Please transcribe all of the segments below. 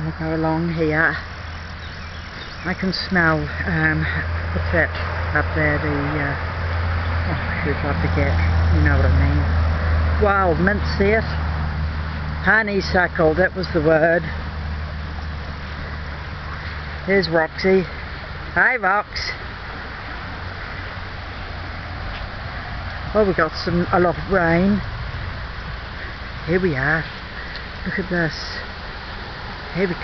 We'll go along here. I can smell, what's that up there, oh shoot, I forget, you know what I mean. Wild mint set. Honeysuckle, that was the word. There's Roxy. Hi Rox. Oh, we got a lot of rain. Here we are. Look at this. Here we go.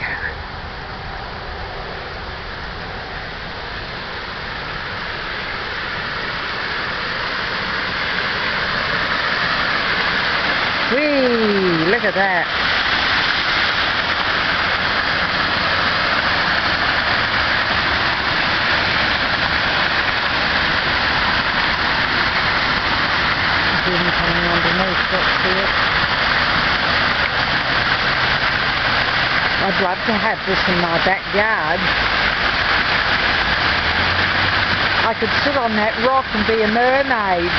Whee! Look at that. Even coming underneath, let's see it. I'd love to have this in my backyard. I could sit on that rock and be a mermaid.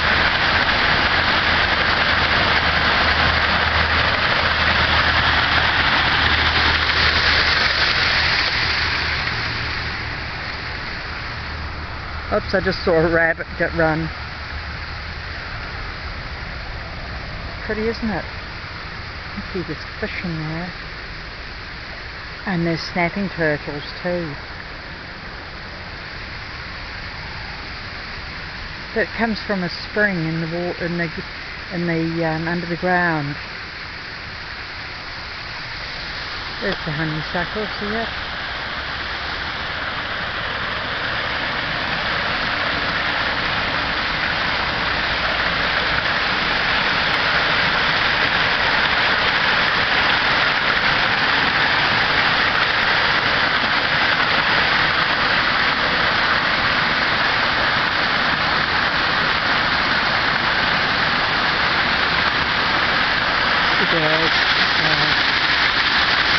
Oops, I just saw a rabbit get run. Pretty, isn't it? You can see there's fish in there. And there's snapping turtles too. That comes from a spring in the water, under the ground. There's the honeysuckle, see it?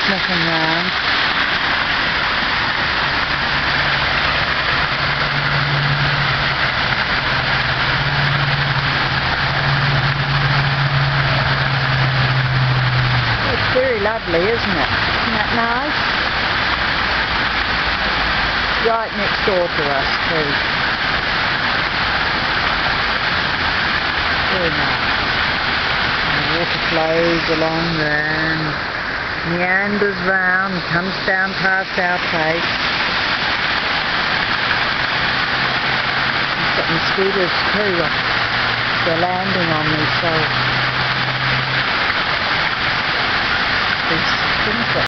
Nothing wrong. It's very lovely, isn't it? Isn't that nice? Right next door to us too. Very nice. The water flows along there and meanders round, comes down past our place. We've got mosquitoes too. They're landing on me, so